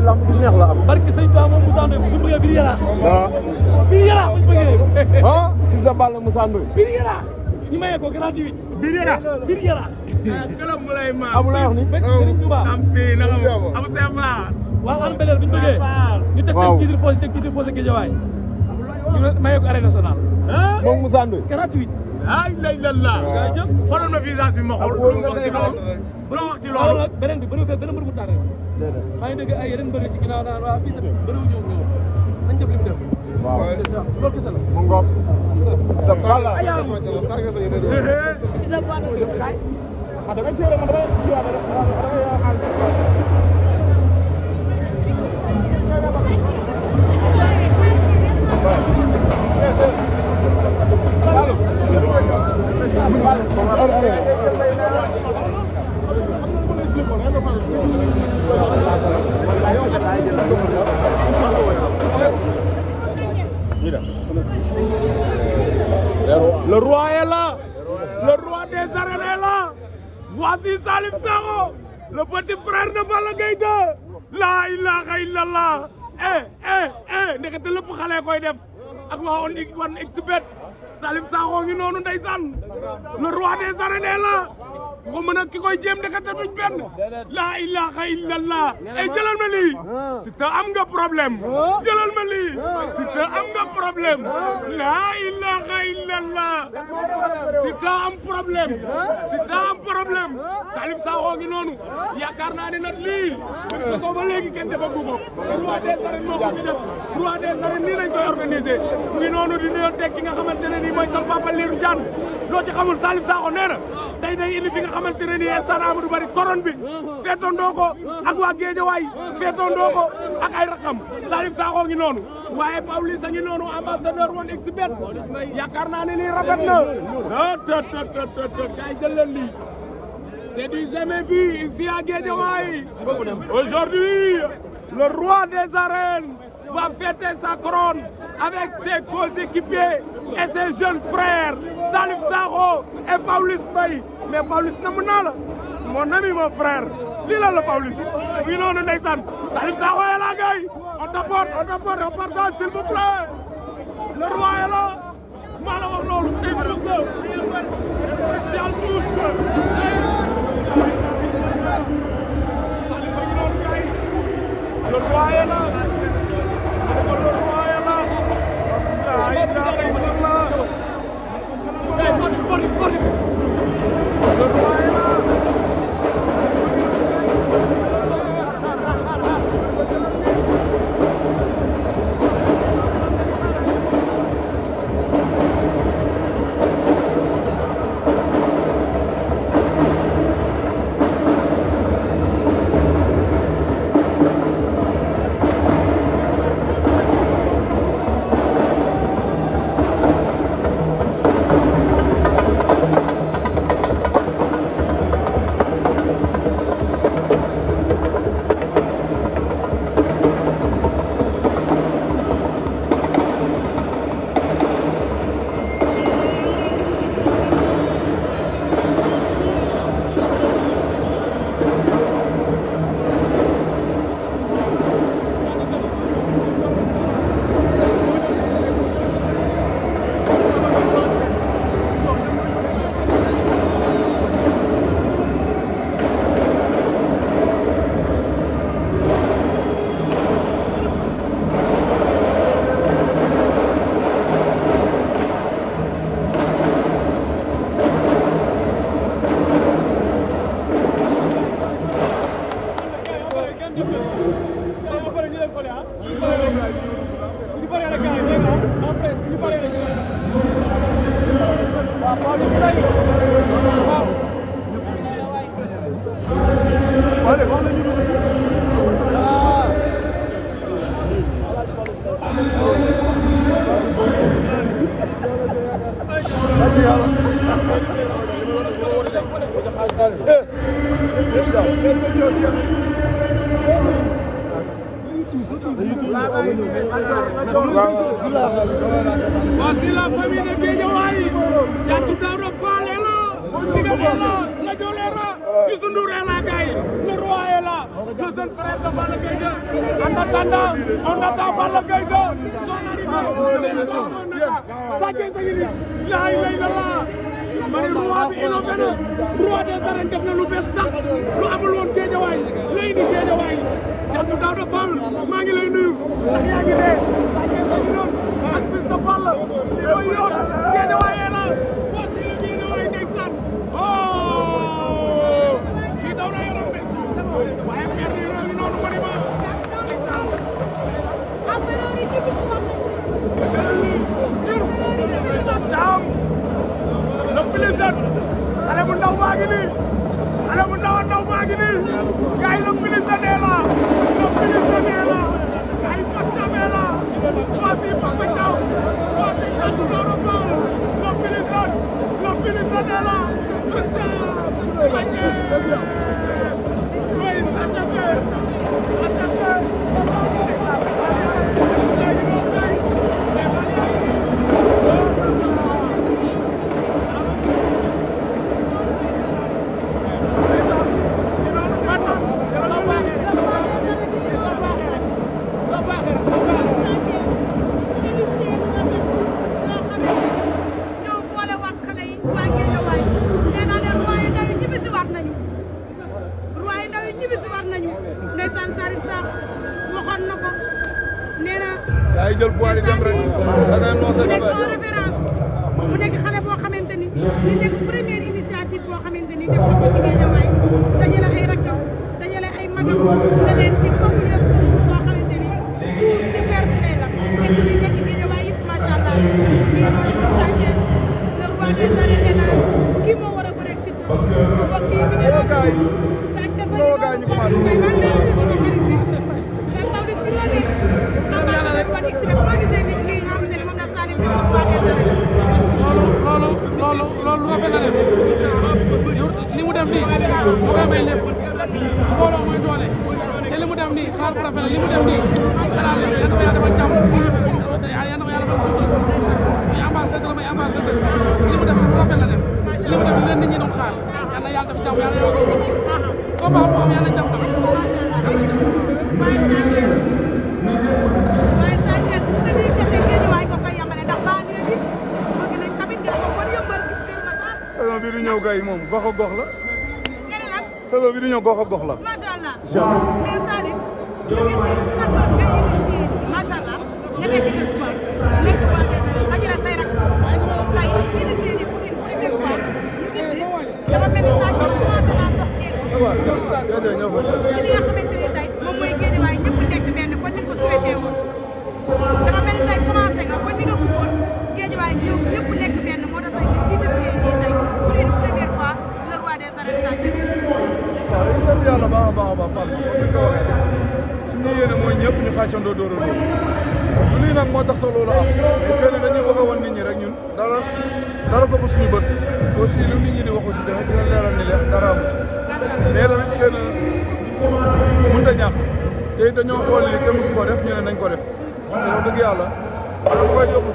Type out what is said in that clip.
lamb bu neex la am. barki sëñ Ba moom Moussa Ndoye bu bëggee biir Yaraax. waaw. biir Yaraax bu ñu bëggee. ah Fils de Balla Moussa Ndoye. biir Yaraax ñu maye ko gratuit. biir Yaraax. biir Yaraax. këram mu lay maas. Abu lay wax ni. Serigne Touba. am fii naka ma Abu Sefa. waaw Hann Bel-Air bu ñu bëggee. ñu teg seen titre foncier teg titre foncier Guédiawaye. ñu maye ko arène nationale. moom Moussa Ndoye. gratuit. ay lay la la. nga jël xoolal ma visage bi ma xool. lu mu wax ci loolu. bu wax ci loolu. nag beneen bi bëriwul fekk beneen mbër mu tardé. maa ngi dégg ay yeneen mbër ci ginnaaw naan waa fii sax bëriwul ñëw nañ def li mu def. waaw c'est ça loolu kese la. mu ngoog. Fils de Balla. ah da nga cee man damay jiwaat rek Le roi est là. Le roi des arènes est là. Voici Salif Sakho, le petit frère de Balla Gaye 2. La ilaha illallah. Ndekete lépp xale koy def ak waa on xbet Salif Sakho ngi noonu ndeysaan. Le roi des arènes est là. ku ko mën a ki koy jéem ndekete duñ benn. La ilaha illallah. Jëlal ma lii. Siteu am nga problème. Jëlal ma lii. Siteu am nga problème. La ilaha illallah. Siteu am problème. Siteu am problème. Salif Sakho ngi noonu. yaakaar naa ne nag lii. bu sosoo ba léegi kenn defagu ko. roi des arènes moo ko fi def. roi des arènes nii lañ koy organisé. mu ngi noonu di nuyoo teg ki nga xamante ne nii mooy sa papa Lirou Diane. loo ci xamul Salif Sakho nee na. tey day indi fi nga xamante ne nii stade Amadou Barry couronne bi feetondoo ko ak waa Guédiawaye feetondoo ko ak ay rakam Salif Sakho ngi noonu waaye Pawlish a ngi noonu ambassadeur woon xbet yaakaar naa ne nii rafet na gars yi jël leen lii c'est du jamais vu ici à Guédiawaye aujourd'hui le roi des arènes va fêter sa couronne avec ses coéquipiers et ses jeunes frères Salif Sakho et Pawlish Mbaye mais Pawlish namm naa la mon ami mon frère lii la Pawlish mu ngi noonu ndeysaan Salif Sakho est là gars on t'apporte on partage s'il vous plaît le roi est là maa la wax loolu tey plus la spécial tous Salif a ngi noonu gars le roi est là Voici la famille de Guédiawaye. Thiatou Daouda Fall est là. Ndigal est là. La Diol est là. Youssou Ndour est là, gars yi. Le roi est là. Le jeune frère de Balla Gaye 2. attendant Balla Gaye 2 son arrivée Sa Thiès a ngi nii laa ilaaha illallaah ma ne roi bi innové na roi des arènes def na lu bees tax lu amul woon Géejawaay lay ni Géejawaay Thiatou Daouda Fall maa ngi lay nuyu ndax yaa ngi ne Sa Thiès a ngi noonu ak Fils de Balla li mooy yoon Géejawaay la boo si la Géejawaay ndeysaan oh lii daw na yaram de waaye mer ni ngi noonu ma ni ma Caam le plus jeune xale bu ndaw baa ngi nii xale bu ndaw baa ngi nii gars yi le plus jeune est là le plus jeune est là gars yi Pakam est là voici Papa Thiaw voici Thiatou Daouda Fall le plus jeune est là oui ça se fait yaa ngi jël poids di dem rek da ngay noose mu nekk en référence mu nekk xale boo xamante ni li nekk première initiative boo xamante ni def ko ci Guédiawaye dajale ay rakkam dajale ay magam da leen ci comme def concours boo xamante ni tout ci fair play la nekk ci nekk Guédiawaye yëpp macha allah mi ngi noonu Sa Thiès le roi des arènes nee naa kii moo war a bëre si mbokk yi mi ngi noonu Sa Thiès dafa ñu may maa ngi leen di sama xarit bi sa taw di ci loolu loolu rafet na def li mu def nii moo koy may lépp mbooloo mooy doole te li mu def nii xalaat bu rafet la li mu def nii xalaat la yal na ko yàlla defal jàmm yal na ko yàlla defal sutura muy ambassadeur muy ambassadeur li mu def lu rafet la def li mu def leen nit ñi doon xaar yal na yàlla def jàmm yal na yàlla sutura combat bu am yal na jàmm tax saison bi di ñëw gay moom gox ak gox la saison bi di ñëw gox ak gox la macha allah mais Salif ñu gis ni d'abord nga initié macha allah nga nekk ci quoi nekk waa dajale say rak say initié ni pour une première fois ñu gis ni dafa mel ni Sa Thiès commencé naa dox jéego ñëw fa ci li nga xamante ni tey moom mooy Guédiawaye ñëpp nekk benn kon ni ko souhaité woon dafa mel ni tey commencé nga kon ni nga bëggoon Guédiawaye ñëw ñëpp nekk benn moo tax tey nga initié nii tey pour une première fois le roi des arènes Sa Thiès. waaw dañuy sant yàlla baax a baax a baax Fall comme ni nga ko waxee suñu yéene mooy ñëpp ñu xàccandoo dóorandoo lu lii nag moo tax sax loolu am mais xëy na dañuy bëgg a wan nit ñi rek ñun dara foofu suñu bët aussi lu nit ñi di wax aussi tamit dina leeral ni dara amu ci mais tamit xëy na mënut a ñàkk te dañoo xool ni kenn musu ko def ñu ne nañ ko def te wax dëgg yàlla da koy yóbbu